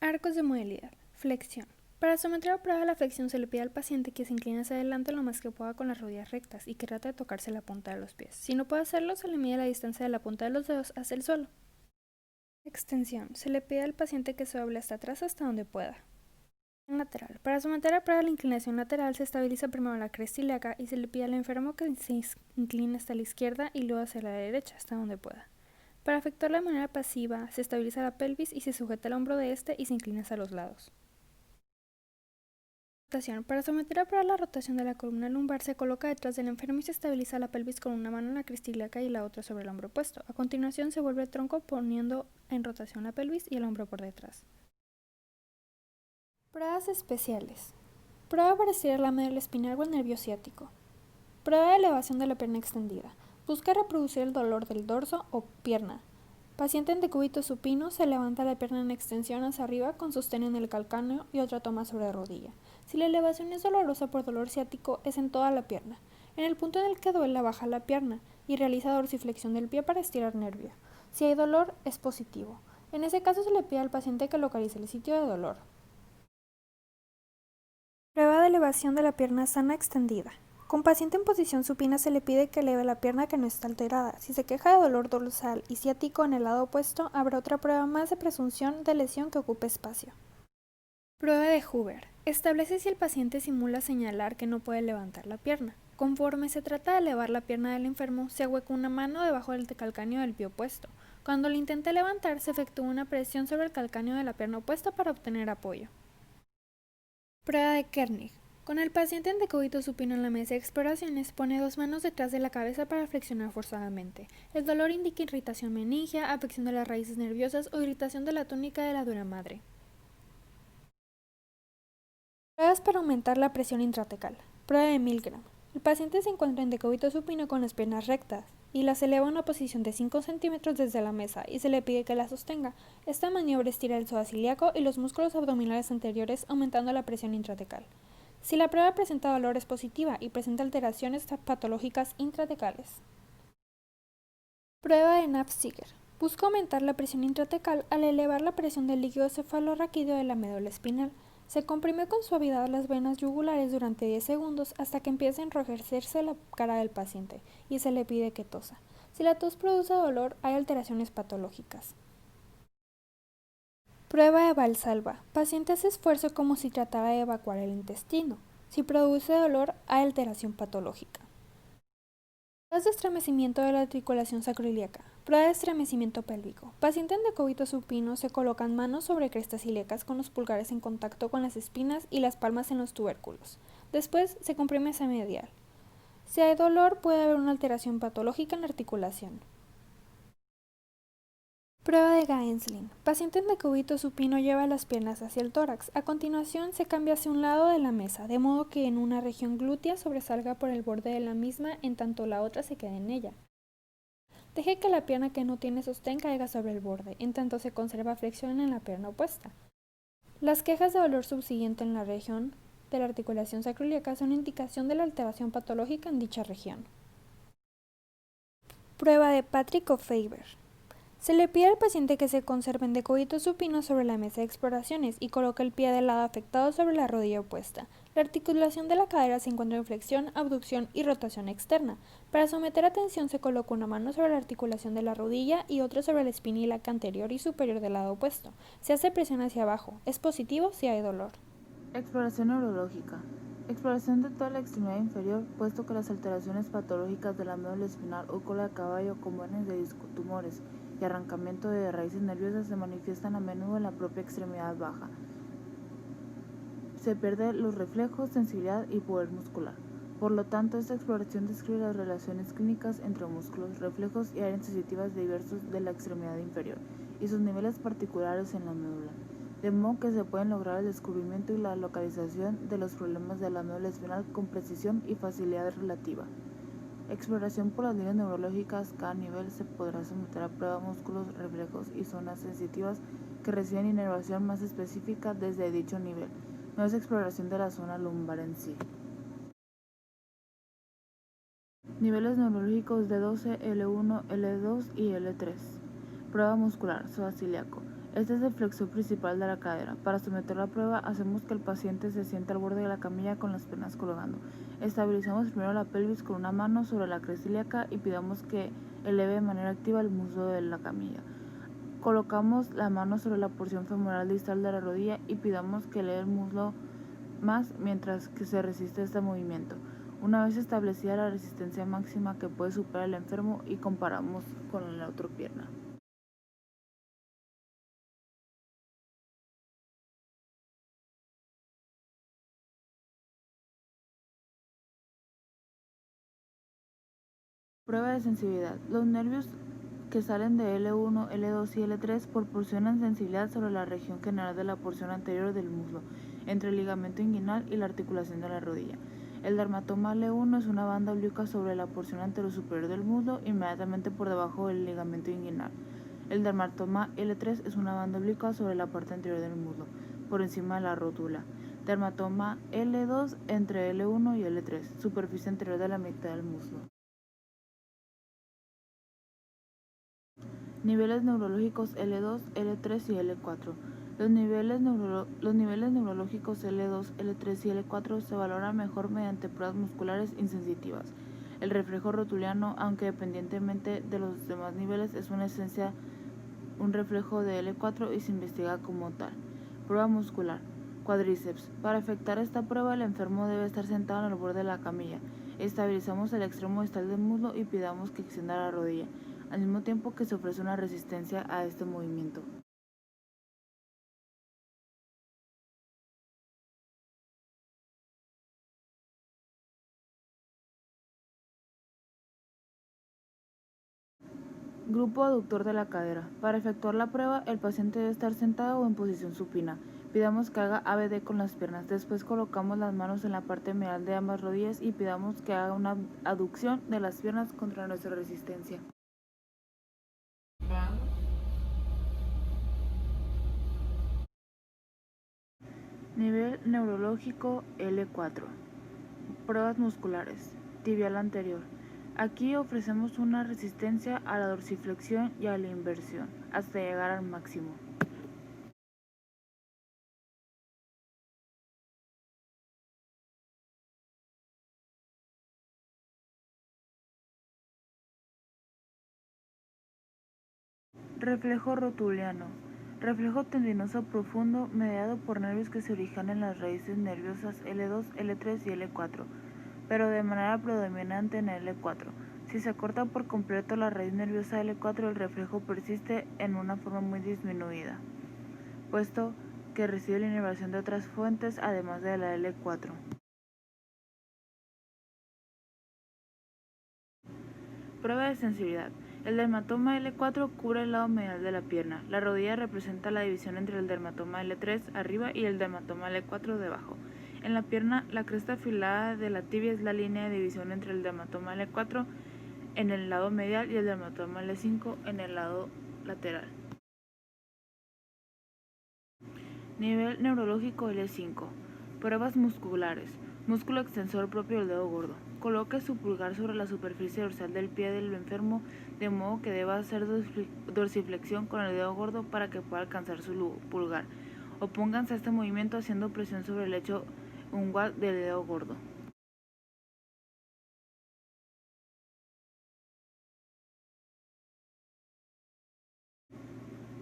Arcos de movilidad. Flexión. Para someter a prueba la flexión se le pide al paciente que se incline hacia adelante lo más que pueda con las rodillas rectas y que trate de tocarse la punta de los pies. Si no puede hacerlo, se le mide la distancia de la punta de los dedos hacia el suelo. Extensión. Se le pide al paciente que se doble hasta atrás hasta donde pueda. Lateral. Para someter a prueba la inclinación lateral se estabiliza primero la cresta ilíaca y se le pide al enfermo que se incline hasta la izquierda y luego hacia la derecha hasta donde pueda. Para efectuarla de manera pasiva, se estabiliza la pelvis y se sujeta el hombro de este y se inclina hacia los lados. Rotación. Para someter a prueba la rotación de la columna lumbar se coloca detrás del enfermo y se estabiliza la pelvis con una mano en la cresta ilíaca y la otra sobre el hombro opuesto. A continuación se vuelve el tronco poniendo en rotación la pelvis y el hombro por detrás. Pruebas especiales. Prueba para estirar la médula espinal o el nervio ciático. Prueba de elevación de la pierna extendida. Busca reproducir el dolor del dorso o pierna. Paciente en decúbito supino se levanta la pierna en extensión hacia arriba con sostén en el calcáneo y otra toma sobre rodilla. Si la elevación es dolorosa por dolor ciático, es en toda la pierna. En el punto en el que duele, baja la pierna y realiza dorsiflexión del pie para estirar nervio. Si hay dolor, es positivo. En ese caso se le pide al paciente que localice el sitio de dolor. Prueba de elevación de la pierna sana extendida. Con paciente en posición supina se le pide que eleve la pierna que no está alterada. Si se queja de dolor dorsal y ciático en el lado opuesto, habrá otra prueba más de presunción de lesión que ocupe espacio. Prueba de Hoover. Establece si el paciente simula señalar que no puede levantar la pierna. Conforme se trata de elevar la pierna del enfermo, se ahueca una mano debajo del calcáneo del pie opuesto. Cuando lo intente levantar, se efectúa una presión sobre el calcáneo de la pierna opuesta para obtener apoyo. Prueba de Kernig. Con el paciente en decúbito supino en la mesa de exploraciones, pone dos manos detrás de la cabeza para flexionar forzadamente. El dolor indica irritación meningia, afección de las raíces nerviosas o irritación de la túnica de la dura madre. Pruebas para aumentar la presión intratecal. Prueba de Milgram. El paciente se encuentra en decúbito supino con las piernas rectas y las eleva a una posición de 5 centímetros desde la mesa y se le pide que la sostenga. Esta maniobra estira el psoas ilíaco y los músculos abdominales anteriores, aumentando la presión intratecal. Si la prueba presenta dolor, es positiva y presenta alteraciones patológicas intratecales. Prueba de Knapp-Seeger. Busca aumentar la presión intratecal al elevar la presión del líquido cefalorraquídeo de la médula espinal. Se comprime con suavidad las venas yugulares durante 10 segundos hasta que empiece a enrojecerse la cara del paciente y se le pide que tosa. Si la tos produce dolor, hay alteraciones patológicas. Prueba de Valsalva. Paciente hace esfuerzo como si tratara de evacuar el intestino. Si produce dolor, hay alteración patológica. Pruebas de estremecimiento de la articulación sacroiliaca. Prueba de estremecimiento pélvico. Paciente en decúbito supino se colocan manos sobre crestas ilíacas con los pulgares en contacto con las espinas y las palmas en los tubérculos. Después se comprime semedial. Si hay dolor, puede haber una alteración patológica en la articulación. Prueba de Gaensling. Paciente en decúbito supino lleva las piernas hacia el tórax. A continuación se cambia hacia un lado de la mesa, de modo que en una región glútea sobresalga por el borde de la misma en tanto la otra se quede en ella. Deje que la pierna que no tiene sostén caiga sobre el borde, en tanto se conserva flexión en la pierna opuesta. Las quejas de dolor subsiguiente en la región de la articulación sacroiliaca son indicación de la alteración patológica en dicha región. Prueba de Patrick o Faber. Se le pide al paciente que se conserve en decúbito supino sobre la mesa de exploraciones y coloque el pie del lado afectado sobre la rodilla opuesta. La articulación de la cadera se encuentra en flexión, abducción y rotación externa. Para someter a tensión se coloca una mano sobre la articulación de la rodilla y otra sobre la espina ilíaca anterior y superior del lado opuesto. Se hace presión hacia abajo. Es positivo si hay dolor. Exploración neurológica. Exploración de toda la extremidad inferior, puesto que las alteraciones patológicas de la médula espinal o cola de caballo, como hernias de disco, tumores y arrancamiento de raíces nerviosas, se manifiestan a menudo en la propia extremidad baja. Se pierde los reflejos, sensibilidad y poder muscular. Por lo tanto, esta exploración describe las relaciones clínicas entre músculos, reflejos y áreas sensitivas diversos de la extremidad inferior y sus niveles particulares en la médula, de modo que se pueden lograr el descubrimiento y la localización de los problemas de la médula espinal con precisión y facilidad relativa. Exploración por las líneas neurológicas. Cada nivel se podrá someter a prueba músculos, reflejos y zonas sensitivas que reciben inervación más específica desde dicho nivel. No es exploración de la zona lumbar en sí. Niveles neurológicos D12, L1, L2 y L3. Prueba muscular, psoas ilíaco. Este es el flexor principal de la cadera. Para someter la prueba, hacemos que el paciente se siente al borde de la camilla con las piernas colgando. Estabilizamos primero la pelvis con una mano sobre la cresta ilíaca y pidamos que eleve de manera activa el muslo de la camilla. Colocamos la mano sobre la porción femoral distal de la rodilla y pidamos que eleve el muslo más mientras que se resiste este movimiento. Una vez establecida la resistencia máxima que puede superar el enfermo, y comparamos con la otra pierna. Prueba de sensibilidad. Los nervios que salen de L1, L2 y L3 proporcionan sensibilidad sobre la región general de la porción anterior del muslo, entre el ligamento inguinal y la articulación de la rodilla. El dermatoma L1 es una banda obliqua sobre la porción anterosuperior del muslo, inmediatamente por debajo del ligamento inguinal. El dermatoma L3 es una banda oblicua sobre la parte anterior del muslo, por encima de la rótula. Dermatoma L2 entre L1 y L3, superficie anterior de la mitad del muslo. Niveles neurológicos L2, L3 y L4. Los niveles neurológicos L2, L3 y L4 se valoran mejor mediante pruebas musculares insensitivas. El reflejo rotuliano, aunque dependientemente de los demás niveles, es una esencia un reflejo de L4 y se investiga como tal. Prueba muscular. Cuádriceps. Para efectuar esta prueba, el enfermo debe estar sentado en el borde de la camilla. Estabilizamos el extremo distal del muslo y pidamos que extienda la rodilla, al mismo tiempo que se ofrece una resistencia a este movimiento. Grupo aductor de la cadera. Para efectuar la prueba, el paciente debe estar sentado o en posición supina. Pidamos que haga ABD con las piernas. Después colocamos las manos en la parte medial de ambas rodillas y pidamos que haga una aducción de las piernas contra nuestra resistencia. Nivel neurológico L4. Pruebas musculares. Tibial anterior. Aquí ofrecemos una resistencia a la dorsiflexión y a la inversión, hasta llegar al máximo. Reflejo rotuliano. Reflejo tendinoso profundo mediado por nervios que se originan en las raíces nerviosas L2, L3 y L4, pero de manera predominante en L4. Si se corta por completo la raíz nerviosa L4, el reflejo persiste en una forma muy disminuida, puesto que recibe la inervación de otras fuentes además de la L4. Prueba de sensibilidad. El dermatoma L4 cubre el lado medial de la pierna. La rodilla representa la división entre el dermatoma L3 arriba y el dermatoma L4 debajo. En la pierna, la cresta afilada de la tibia es la línea de división entre el dermatoma L4 en el lado medial y el dermatoma L5 en el lado lateral. Nivel neurológico L5. Pruebas musculares. Músculo extensor propio del dedo gordo. Coloque su pulgar sobre la superficie dorsal del pie del enfermo, de modo que deba hacer dorsiflexión con el dedo gordo para que pueda alcanzar su pulgar. Opónganse a este movimiento haciendo presión sobre el lecho ungual del dedo gordo.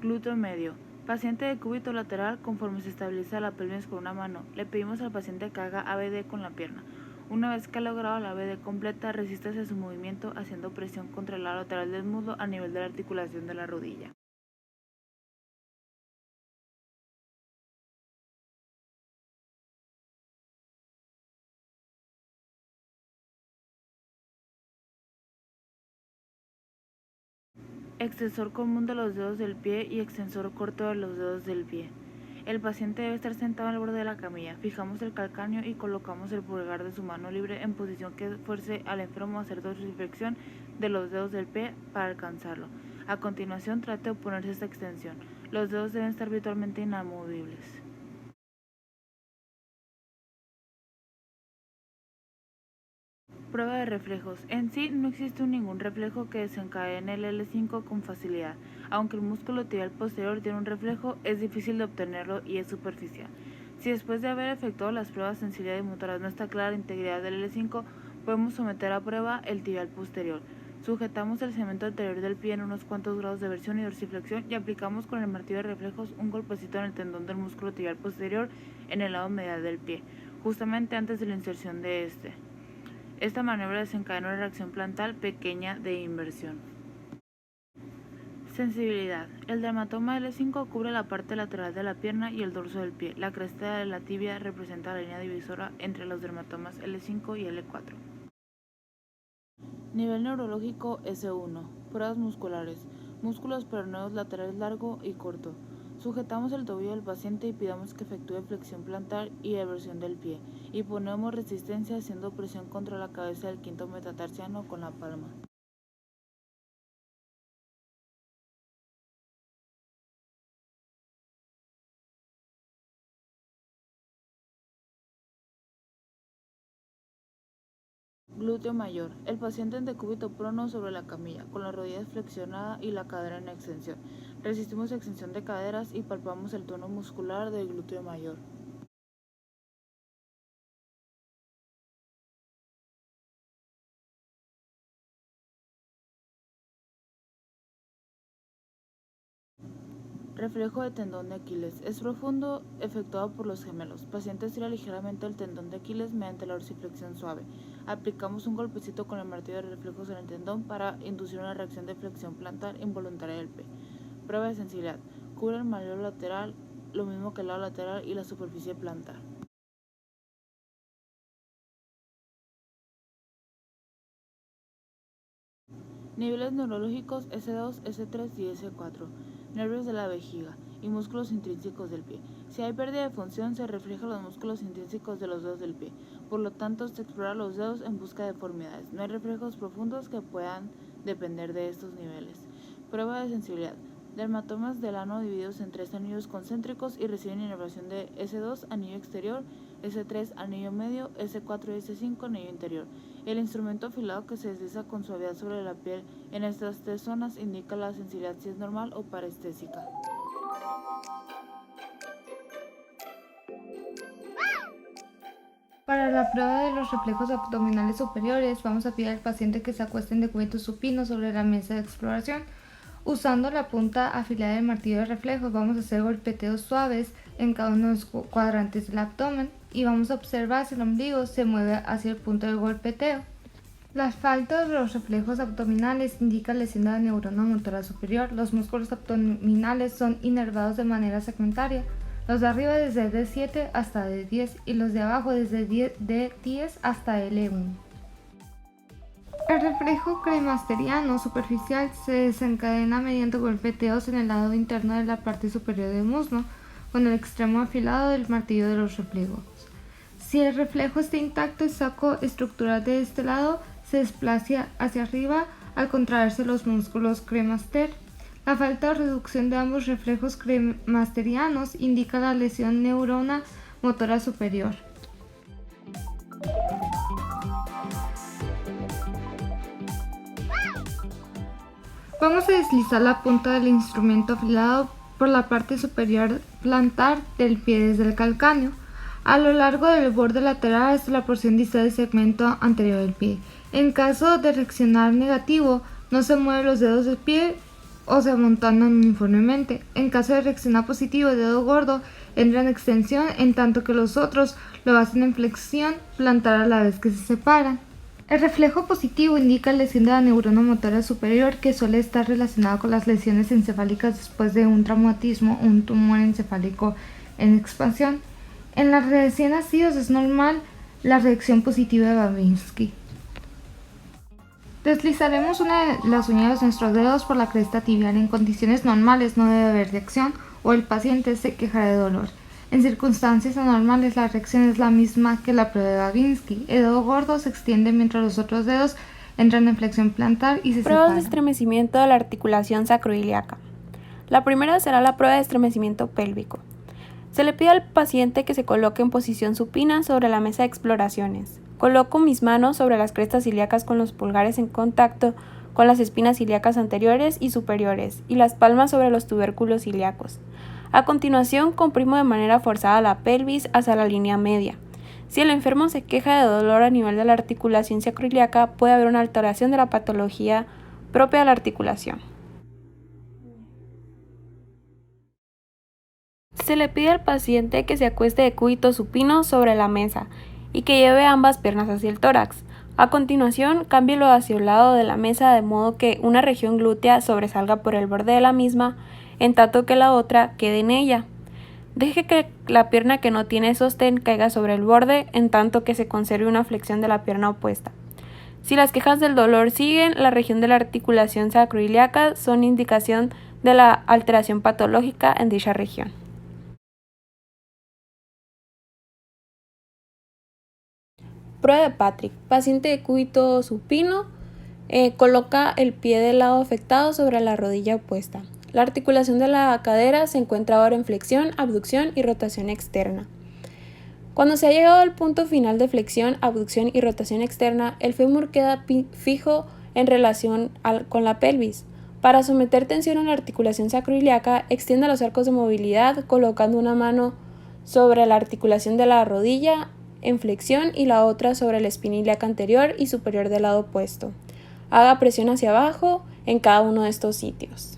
Glúteo medio. Paciente de cúbito lateral. Conforme se estabiliza la pelvis con una mano, le pedimos al paciente que haga ABD con la pierna. Una vez que ha logrado la ABD completa, resístase a su movimiento haciendo presión contra el lado lateral del muslo a nivel de la articulación de la rodilla. Extensor común de los dedos del pie y extensor corto de los dedos del pie. El paciente debe estar sentado al borde de la camilla. Fijamos el calcáneo y colocamos el pulgar de su mano libre en posición que fuerce al enfermo a hacer dorsiflexión de los dedos del pie para alcanzarlo. A continuación, trate de oponerse a esta extensión. Los dedos deben estar virtualmente inamovibles. Prueba de reflejos. En sí no existe ningún reflejo que desencadene el L5 con facilidad. Aunque el músculo tibial posterior tiene un reflejo, es difícil de obtenerlo y es superficial. Si después de haber efectuado las pruebas de sensibilidad y motoras no está clara la integridad del L5, podemos someter a prueba el tibial posterior. Sujetamos el cemento anterior del pie en unos cuantos grados de versión y dorsiflexión y aplicamos con el martillo de reflejos un golpecito en el tendón del músculo tibial posterior en el lado medial del pie, justamente antes de la inserción de este. Esta maniobra desencadena una reacción plantar pequeña de inversión. Sensibilidad. El dermatoma L5 cubre la parte lateral de la pierna y el dorso del pie. La cresta de la tibia representa la línea divisora entre los dermatomas L5 y L4. Nivel neurológico S1. Pruebas musculares. Músculos peroneos laterales largo y corto. Sujetamos el tobillo del paciente y pidamos que efectúe flexión plantar y eversión del pie, y ponemos resistencia haciendo presión contra la cabeza del quinto metatarsiano con la palma. Glúteo mayor. El paciente en decúbito prono sobre la camilla, con la rodilla flexionada y la cadera en extensión. Resistimos extensión de caderas y palpamos el tono muscular del glúteo mayor. Reflejo de tendón de Aquiles. Es profundo, efectuado por los gemelos. Paciente estira ligeramente el tendón de Aquiles mediante la dorsiflexión suave. Aplicamos un golpecito con el martillo de reflejos en el tendón para inducir una reacción de flexión plantar involuntaria del pie. Prueba de sensibilidad. Cubre el malleolo lateral, lo mismo que el lado lateral y la superficie plantar. Niveles neurológicos S2, S3 y S4. Nervios de la vejiga y músculos intrínsecos del pie. Si hay pérdida de función, se reflejan los músculos intrínsecos de los dedos del pie. Por lo tanto, se explora los dedos en busca de deformidades. No hay reflejos profundos que puedan depender de estos niveles. Prueba de sensibilidad. Dermatomas del ano divididos en 3 anillos concéntricos y reciben inervación de S2, anillo exterior, S3, anillo medio, S4 y S5, anillo interior. El instrumento afilado que se desliza con suavidad sobre la piel en estas 3 zonas indica la sensibilidad si es normal o parestésica. Para la prueba de los reflejos abdominales superiores, vamos a pedir al paciente que se acueste en decúbito supino sobre la mesa de exploración. Usando la punta afilada del martillo de reflejos, vamos a hacer golpeteos suaves en cada uno de los cuadrantes del abdomen y vamos a observar si el ombligo se mueve hacia el punto del golpeteo. La falta de los reflejos abdominales indica lesión de la neurona motora superior. Los músculos abdominales son inervados de manera segmentaria. Los de arriba desde D7 hasta D10 y los de abajo desde D10 hasta L1. El reflejo cremasteriano superficial se desencadena mediante golpeteos en el lado interno de la parte superior del muslo con el extremo afilado del martillo de los reflejos. Si el reflejo está intacto, el saco estructural de este lado se desplaza hacia arriba al contraerse los músculos cremaster. La falta o reducción de ambos reflejos cremasterianos indica la lesión neurona motora superior. Vamos a deslizar la punta del instrumento afilado por la parte superior plantar del pie desde el calcáneo a lo largo del borde lateral hasta la porción distal del segmento anterior del pie. En caso de reaccionar negativo, no se mueven los dedos del pie o se amontonan uniformemente. En caso de reaccionar positivo, el dedo gordo entra en extensión, en tanto que los otros lo hacen en flexión plantar a la vez que se separan. El reflejo positivo indica lesión de la neurona motora superior, que suele estar relacionada con las lesiones encefálicas después de un traumatismo o un tumor encefálico en expansión. En los recién nacidos es normal la reacción positiva de Babinski. Deslizaremos una de las uñas de nuestros dedos por la cresta tibial. En condiciones normales no debe haber reacción o el paciente se quejará de dolor. En circunstancias anormales la reacción es la misma que la prueba de Babinski. El dedo gordo se extiende mientras los otros dedos entran en flexión plantar y se Pruebas separan. de estremecimiento de la articulación sacroiliaca. La primera será la prueba de estremecimiento pélvico. Se le pide al paciente que se coloque en posición supina sobre la mesa de exploraciones. Coloco mis manos sobre las crestas ilíacas con los pulgares en contacto con las espinas ilíacas anteriores y superiores y las palmas sobre los tubérculos ilíacos. A continuación, comprimo de manera forzada la pelvis hacia la línea media. Si el enfermo se queja de dolor a nivel de la articulación sacroiliaca, puede haber una alteración de la patología propia de la articulación. Se le pide al paciente que se acueste de cúbito supino sobre la mesa y que lleve ambas piernas hacia el tórax. A continuación, cámbielo hacia el lado de la mesa de modo que una región glútea sobresalga por el borde de la misma, en tanto que la otra quede en ella. Deje que la pierna que no tiene sostén caiga sobre el borde, en tanto que se conserve una flexión de la pierna opuesta. Si las quejas del dolor siguen, la región de la articulación sacroiliaca son indicación de la alteración patológica en dicha región. Prueba de Patrick. Paciente de cúbito supino, coloca el pie del lado afectado sobre la rodilla opuesta. La articulación de la cadera se encuentra ahora en flexión, abducción y rotación externa. Cuando se ha llegado al punto final de flexión, abducción y rotación externa, el fémur queda fijo en relación con la pelvis. Para someter tensión a la articulación sacroiliaca, extienda los arcos de movilidad colocando una mano sobre la articulación de la rodilla en flexión y la otra sobre la espina ilíaca anterior y superior del lado opuesto. Haga presión hacia abajo en cada uno de estos sitios.